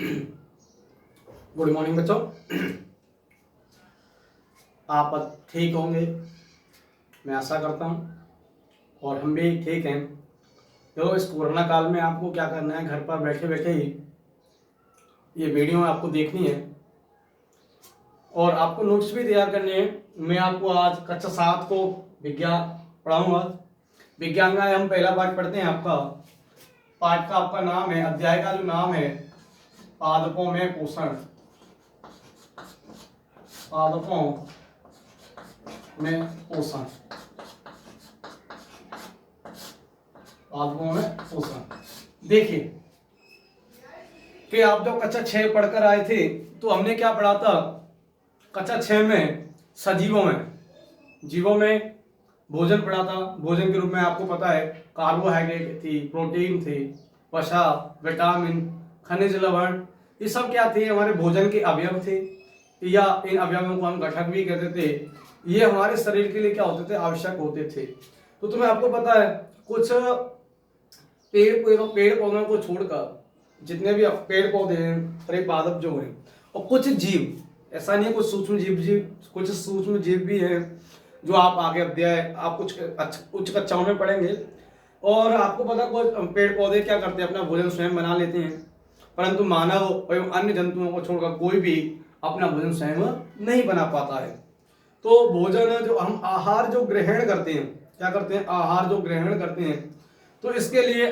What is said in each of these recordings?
Good morning बच्चों। आप ठीक होंगे, मैं आशा करता हूँ, और हम भी ठीक हैं। तो इस कोरोना काल में आपको क्या करना है, घर पर बैठे बैठे ही ये वीडियो आपको देखनी है और आपको नोट्स भी तैयार करने हैं। मैं आपको आज कक्षा 7 को विज्ञान पढ़ाऊंगा। विज्ञान का हम पहला पाठ पढ़ते हैं। आपका पाठ का आपका नाम है, अध्याय का जो नाम है, पादपों में पोषण। पादपों में पोषण, पादपों में पोषण। देखिए कि आप जब कक्षा 6 पढ़कर आए थे तो हमने क्या पढ़ा था। कक्षा 6 में सजीवों में, जीवों में भोजन पढ़ा था। भोजन के रूप में आपको पता है कार्बोहाइड्रेट थी, प्रोटीन थे, वसा, विटामिन, खनिज लवण, ये सब क्या थे, हमारे भोजन के अवयव थे, या इन अवयवों को हम घटक भी कहते थे। ये हमारे शरीर के लिए क्या होते थे, आवश्यक होते थे। तो तुम्हें आपको पता है कुछ पेड़ पौधों को छोड़कर जितने भी पेड़ पौधे हैं, पादप जो हैं, और कुछ जीव, ऐसा नहीं है, कुछ सूक्ष्म कुछ सूक्ष्म जीव भी हैं जो आप आगे अध्याय आप कुछ उच्च कक्षाओं में पढ़ेंगे। और आपको पता कुछ पेड़ पौधे क्या करते हैं, अपना भोजन स्वयं बना लेते हैं, परंतु मानव एवं अन्य जंतुओं को छोड़कर कोई भी अपना भोजन स्वयं नहीं बना पाता है। तो भोजन जो हम आहार जो ग्रहण करते हैं, क्या करते हैं, आहार जो ग्रहण करते हैं, तो इसके लिए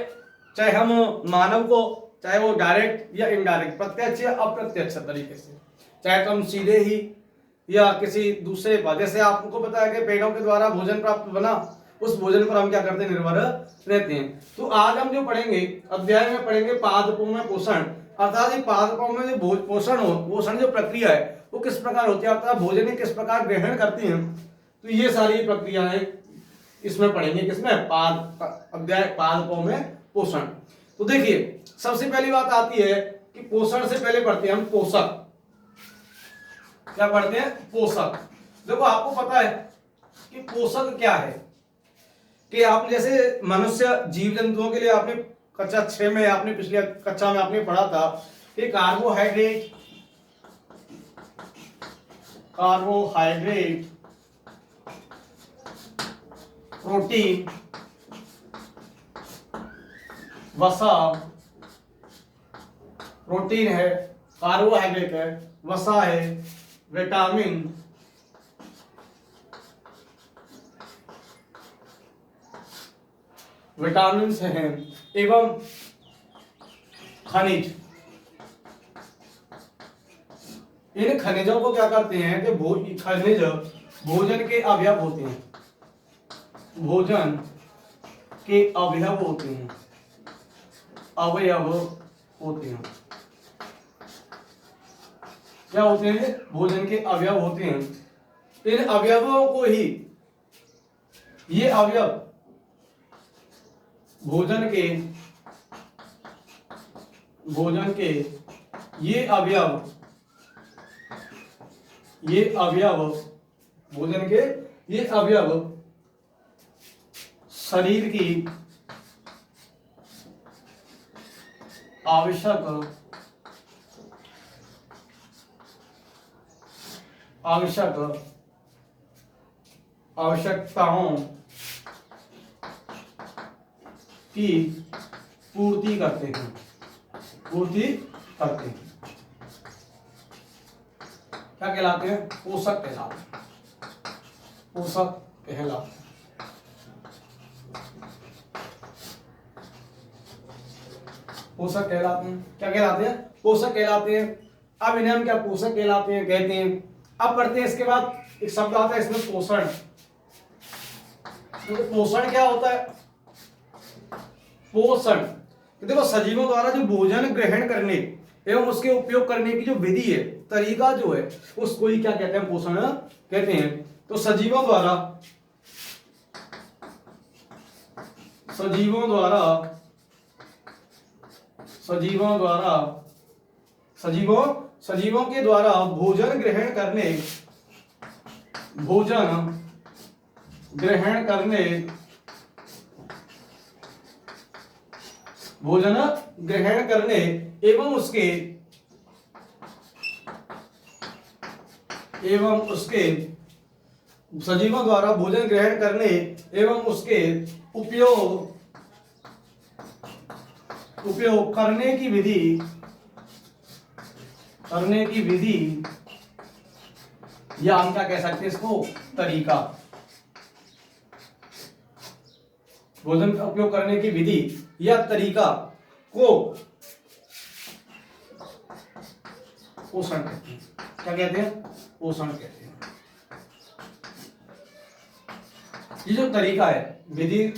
चाहे हम मानव को, चाहे वो डायरेक्ट या इनडायरेक्ट, प्रत्यक्ष या अप्रत्यक्ष तरीके से, चाहे तो हम सीधे ही या किसी दूसरे पर, जैसे आपको पता है कि पेड़ों के द्वारा भोजन प्राप्त बना, उस भोजन पर हम क्या करते हैं, निर्भर रहते हैं। तो आज हम जो पढ़ेंगे, अध्याय में पढ़ेंगे पादपों में पोषण, अर्थात ये पादपों में जो पोषण जो प्रक्रिया है वो किस प्रकार होती है, अर्थात भोजन किस प्रकार ग्रहण करती हैं। तो ये सारी प्रक्रियाएं इसमें पढ़ेंगे, किसमें, अध्याय पादपों में पोषण। तो देखिए सबसे पहली बात आती है कि पोषण से पहले पढ़ते हैं हम पोषक। क्या पढ़ते हैं, पोषक। देखो आपको पता है कि पोषक क्या है, कि आप जैसे मनुष्य जीव जंतुओं के लिए आपने कक्षा 6 में, आपने पिछली कक्षा में आपने पढ़ा था कि कार्बोहाइड्रेट, प्रोटीन, वसा, प्रोटीन है, कार्बोहाइड्रेट है, वसा है, विटामिन, विटामिन्स हैं, एवं खनिज। इन खनिजों को क्या करते हैं कि खनिज भोजन के अवयव होते हैं, भोजन के अवयव होते हैं, अवयव होते हैं। क्या होते हैं, भोजन के अवयव होते हैं। इन अवयवों को ही, ये अवयव भोजन के ये अवयव भोजन के ये अवयव शरीर की आवश्यकताओं की पूर्ति करते हैं, क्या कहलाते हैं, पोषक कहलाते हैं, पोषक कहलाते हैं, क्या कहलाते हैं, पोषक कहलाते हैं। अब इन्हें हम क्या पोषक कहलाते हैं, कहते हैं। अब पढ़ते हैं, इसके बाद एक शब्द आता है इसमें पोषण। तो पोषण क्या होता है, पोषण, तो देखो सजीवों द्वारा जो भोजन ग्रहण करने एवं उसके उपयोग करने की जो विधि है, तरीका जो है, उसको ही क्या कहते हैं, पोषण कहते हैं। तो सजीवों के द्वारा भोजन ग्रहण करने एवं उसके एवं उसके सजीवों द्वारा भोजन ग्रहण करने एवं उसके उपयोग करने की विधि या हम क्या कह सकते हैं इसको, तरीका। भोजन का उपयोग करने की विधि या तरीका को पोषण कहते हैं। क्या कहते हैं? पोषण कहते हैं। ये जो तरीका है, विधि,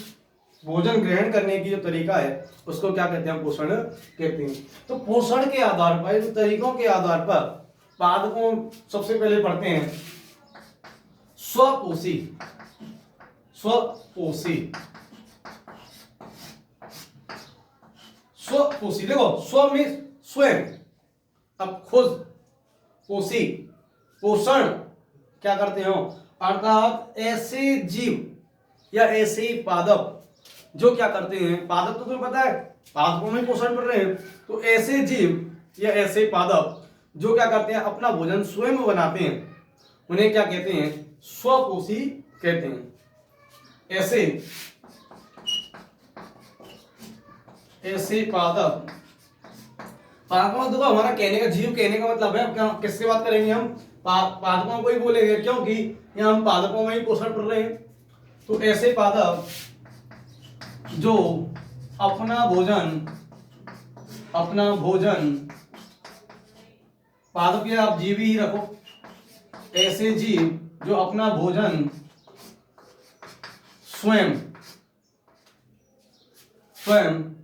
भोजन ग्रहण करने की जो तरीका है, उसको क्या कहते हैं? पोषण कहते हैं। तो पोषण के आधार पर, इन तरीकों के आधार पर पादपों सबसे पहले पढ़ते हैं स्वपोषी। देखो, स्व में स्वयं, अब खुद, पोषी, पोषण क्या करते हो, अर्थात ऐसे जीव या ऐसे पादप जो क्या करते हैं, पादप तो तुम्हें पता है, पादपों में पोषण कर रहे हैं, तो ऐसे जीव या ऐसे पादप जो क्या करते हैं, अपना भोजन स्वयं बनाते हैं, उन्हें क्या कहते हैं? स्वपोषी कहते हैं। ऐसे पादप, देखो हमारा कहने का, जीव कहने का मतलब है, क्या किससे बात करेंगे हम? पादपों को ही बोलेंगे, क्योंकि यहाँ हम पादपों में ही पोषण कर रहे हैं। तो ऐसे पादप जो अपना भोजन, पादप या आप जीव ही रखो, ऐसे जीव जो अपना भोजन स्वयं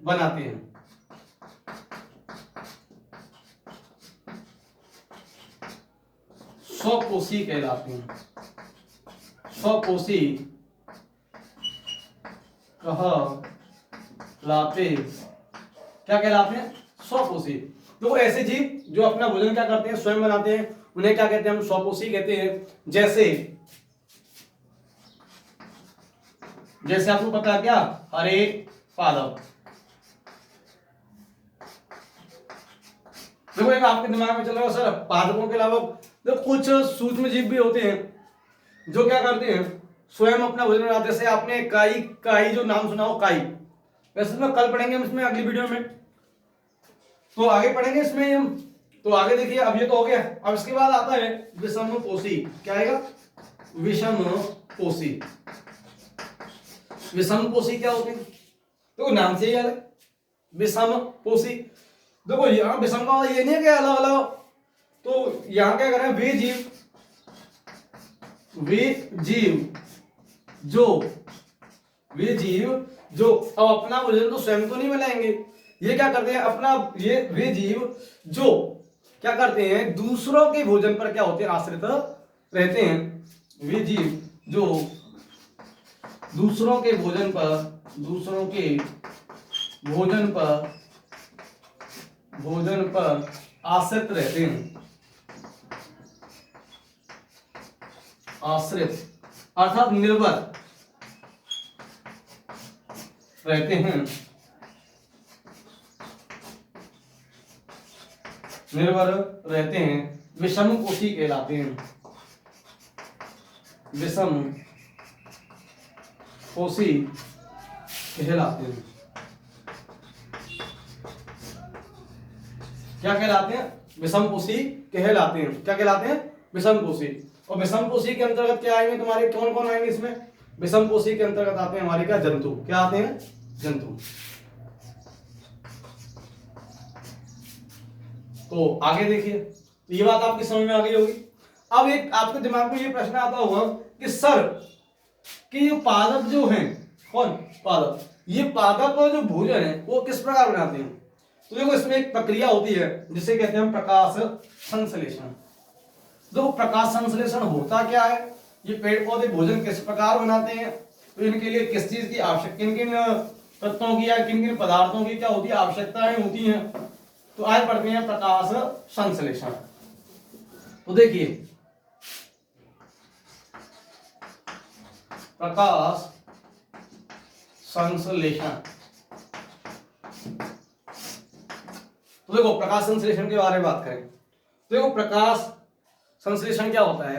बनाते हैं, स्वपोषी कहलाते हैं। स्वपोषी कहलाते, क्या कहलाते हैं? स्वपोषी। तो ऐसे जीव जो अपना भोजन क्या करते हैं? स्वयं बनाते हैं, उन्हें क्या कहते हैं? हम स्वपोषी कहते हैं। जैसे आपको पता है क्या, हर एक पादप, देखो एक आपके दिमाग में चल रहा है सर, पादपों के अलावा तो कुछ सूक्ष्म जीव भी होते हैं जो क्या करते हैं? स्वयं अपना भोजन बनाते हैं। जैसे आपने काई जो नाम सुना हो, काई, वैसे तो कल पढ़ेंगे हम इसमें, अगली वीडियो में तो आगे पढ़ेंगे इसमें हम। तो आगे देखिए, अब ये तो हो गया। अब इसके बाद आता है विषमपोषी। क्या आएगा? विषमपोषी। विषमपोषी क्या होते हैं? तो नाम से ही अलग, विषमपोषी। देखो यहाँ विषम का ये नहीं है कि अलग अलग, तो यहाँ क्या करें? वे जीव जो अब अपना भोजन तो स्वयं तो नहीं बनाएंगे, ये क्या करते हैं? वे जीव जो क्या करते हैं? दूसरों के भोजन पर क्या होते हैं? आश्रित रहते हैं। वे जीव जो दूसरों के भोजन पर आश्रित रहते हैं। आश्रित अर्थात निर्भर रहते हैं, विषमपोषी कहलाते हैं। विषमपोषी कहलाते हैं। क्या कहलाते हैं? विषमपोषी कहलाते हैं। क्या कहलाते हैं? विषमपोषी। और विषमपोषी के अंतर्गत क्या आएंगे तुम्हारे? कौन कौन आएंगे इसमें? विषमपोषी के अंतर्गत आते हैं हमारे क्या? जंतु। क्या आते हैं? जंतु। तो आगे देखिए, ये बात आपकी समझ में आ गई होगी। अब एक आपके दिमाग में ये प्रश्न आता होगा कि सर कि ये पादप जो हैं, कौन पादप, ये पादप जो भोजन है वो किस प्रकार बनाते हैं? तो देखो इसमें एक प्रक्रिया होती है जिसे कहते हैं प्रकाश संश्लेषण। देखो प्रकाश संश्लेषण होता क्या है? ये पेड़ पौधे भोजन किस प्रकार बनाते हैं, तो इनके लिए किस चीज की आवश्यकता, किन किन तत्वों की या किन किन पदार्थों की क्या होती है? आवश्यकताएं होती हैं। तो आज पढ़ते हैं प्रकाश संश्लेषण। तो देखिए प्रकाश संश्लेषण, तो देखो प्रकाश संश्लेषण के बारे में बात करें तो देखो प्रकाश संश्लेषण क्या होता है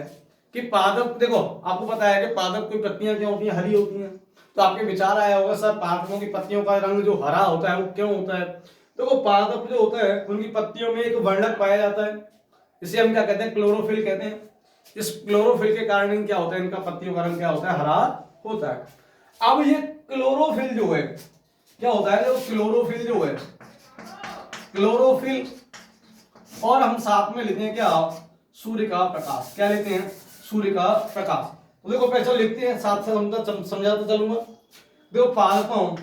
कि पादप, देखो आपको पता है कि पादप की पत्तियां क्या होती हैं, हरी होती हैं। तो आपके विचार आया होगा सर पादपों की पत्तियों का रंग जो हरा होता है वो क्यों होता है? देखो पादप जो होता है उनकी पत्तियों में एक वर्णक पाया जाता है, इसे हम क्या कहते हैं, क्लोरोफिल कहते हैं। इस क्लोरोफिल के कारण क्या होता है, इनका पत्तियों का रंग क्या होता है, हरा होता है। अब ये क्लोरोफिल जो है क्या होता है, जो क्लोरोफिल जो है, क्लोरोफिल और हम साथ में लेते हैं क्या, सूर्य का प्रकाश। क्या लेते हैं, सूर्य का प्रकाश। तो देखो पहले लिखते हैं, साथ साथ समझाता चलूंगा। देखो पादपों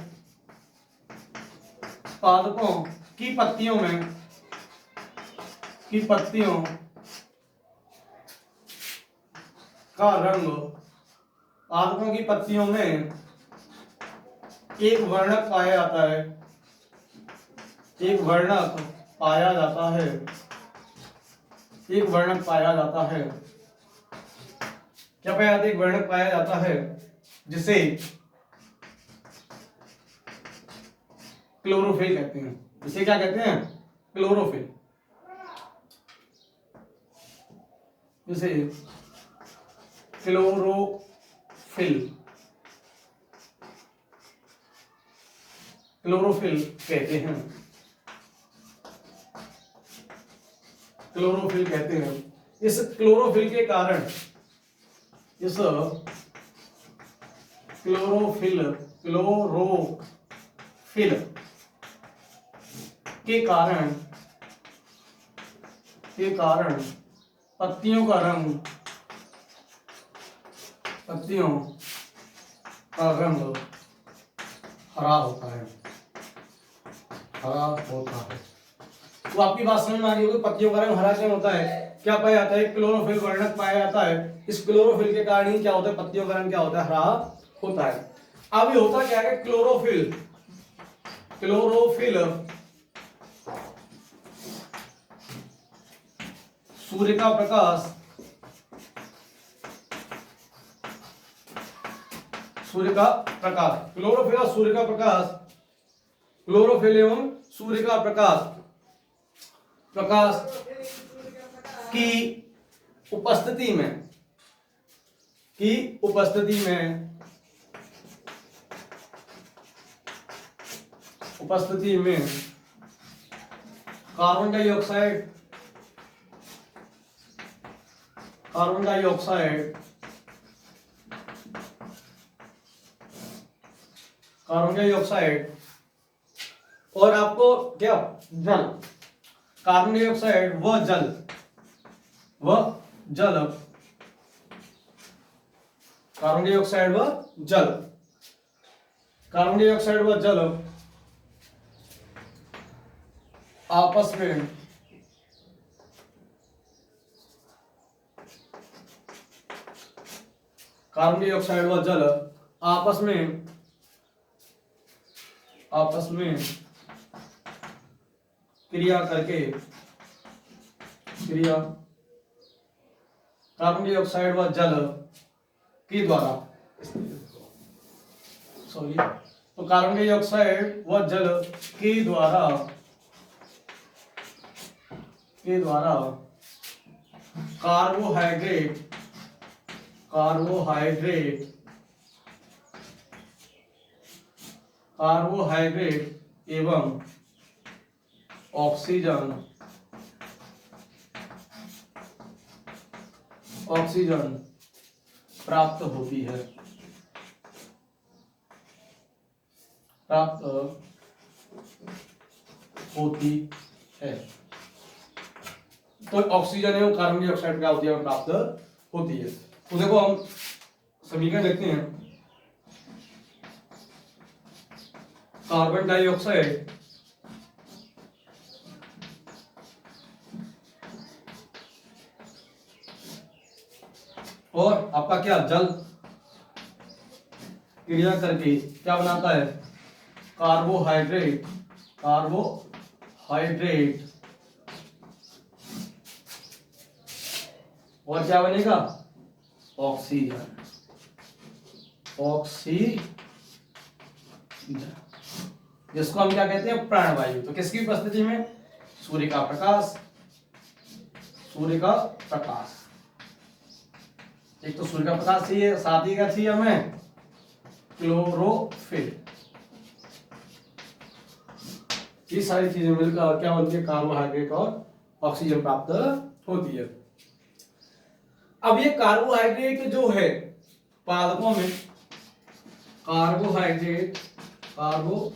की पत्तियों का रंग, पादपों की पत्तियों में एक वर्णक पाया जाता है, एक वर्णक पाया जाता है, एक वर्णक पाया जाता है। क्या पाया जाता है, एक वर्णक पाया जाता है जिसे क्लोरोफिल कहते हैं। इसे क्या कहते हैं, क्लोरोफिल। इसे क्लोरोफिल कहते हैं, क्लोरोफिल कहते हैं। इस क्लोरोफिल के कारण, इस क्लोरोफिल के कारण पत्तियों का रंग हरा होता है, हरा होता है। तो आपकी बात समझ में आ रही होगी, पत्तियों का रंग हरा क्यों होता है? क्या पाया जाता है, क्लोरोफिल वर्णक पाया जाता है। इस क्लोरोफिल के कारण ही क्या होता है, पत्तियों का रंग क्या होता है, हरा होता है। अब ये होता क्या है, क्लोरोफिल सूर्य का प्रकाश, क्लोरोफिल और सूर्य का प्रकाश, क्लोरोफिल एवं सूर्य का प्रकाश की उपस्थिति में कार्बन डाइऑक्साइड और आपको क्या, जल, कार्बन डाइऑक्साइड व जल, कार्बन डाइऑक्साइड व जल आपस में कार्बन डाइऑक्साइड व जल आपस में क्रिया करके, कार्बन डाइऑक्साइड व जल के द्वारा, तो कार्बन डाइऑक्साइड व जल के द्वारा कार्बोहाइड्रेट एवं ऑक्सीजन प्राप्त होती है, तो ऑक्सीजन एवं कार्बन डाइऑक्साइड क्या होती है, प्राप्त होती है। तो देखो हम समीकरण लिखते हैं, कार्बन डाइऑक्साइड और आपका क्या, जल क्रिया करके क्या बनाता है, कार्बोहाइड्रेट और क्या बनेगा, ऑक्सीजन, जिसको हम क्या कहते हैं, प्राणवायु। तो किसकी उपस्थिति में, सूर्य का प्रकाश, एक तो सूर्य का प्रकाश चाहिए, साथ ही क्या चाहिए हमें, क्लोरोफिल। ये सारी चीजें मिलकर क्या बनती है, कार्बोहाइड्रेट और ऑक्सीजन प्राप्त होती है। अब ये कार्बोहाइड्रेट जो है पादपों में, कार्बोहाइड्रेट पादपों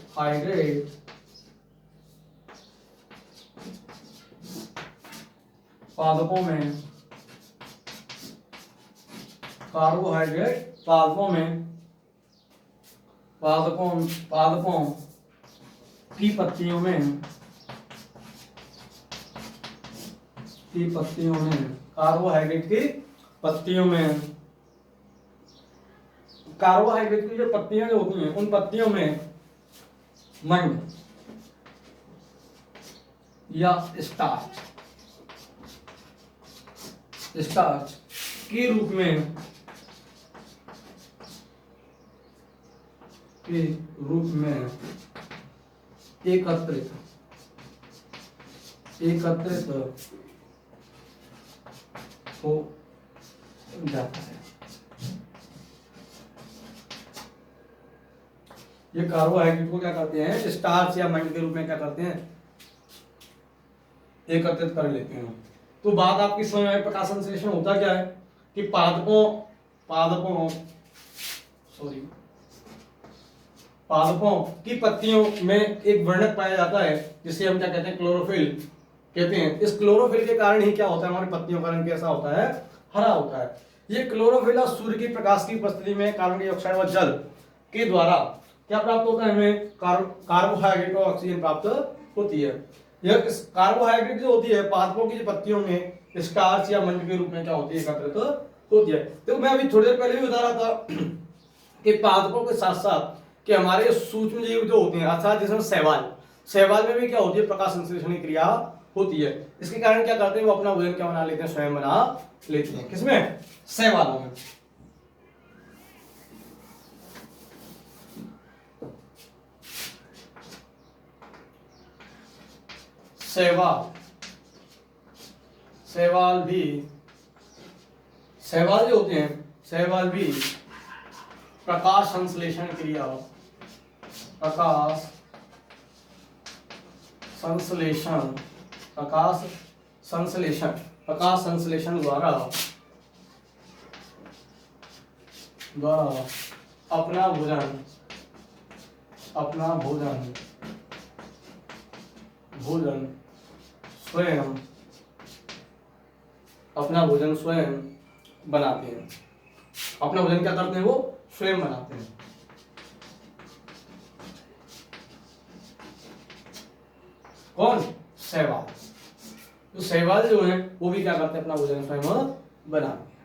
में, कार्बोहाइड्रेट पादपों में, पादपों की पत्तियों में, कार्बोहाइड्रेट की पत्तियों में, कार्बोहाइड्रेट की जो पत्तियां जो होती हैं उन पत्तियों में मंड या स्टार्च के रूप में एकत्रित हो जाता है। ये कार्बोहाइड्रेट को क्या करते हैं, स्टार्च या मंड के रूप में क्या करते हैं, एकत्रित कर लेते हैं। तो बात आपकी समझ में, प्रकाश संश्लेषण होता क्या है कि पादपों की पत्तियों में एक वर्णक पाया जाता है जिसे हम क्या कहते हैं, क्लोरोफिल कहते हैं। इस क्लोरोफिल के कारण ही क्या होता है, हमारी पत्तियों का रंग कैसा होता है, हरा होता है। ये क्लोरोफिल और सूर्य की प्रकाश की उपस्थिति में कार्बन डाइऑक्साइड व जल के द्वारा क्या प्राप्त होता है, हमें कार्बोहाइड्रेट और ऑक्सीजन प्राप्त होती है। यह कार्बोहाइड्रेट जो होती है पादपों की पत्तियों में स्टार्च या मंड के रूप में क्या होती है, एकत्रित होती है। तो मैं अभी थोड़ी देर पहले भी बता रहा था कि पादपों के साथ साथ कि हमारे सूक्ष्म जीव जो होते हैं, अर्थात जैसे शैवाल में भी क्या होती है, प्रकाश संश्लेषण की क्रिया होती है। इसके कारण क्या करते हैं, वो अपना भोजन क्या बना लेते हैं, स्वयं बना लेते हैं। किसमें, शैवालों में। शैवाल जो होते हैं, शैवाल भी प्रकाश संश्लेषण क्रिया, प्रकाश संश्लेषण द्वारा अपना भोजन स्वयं बनाते हैं। अपना भोजन क्या करते हैं, वो स्वयं बनाते हैं। कौन, शैवाल। तो शैवाल जो है वो भी क्या करते हैं, अपना भोजन स्वयं बनाते हैं।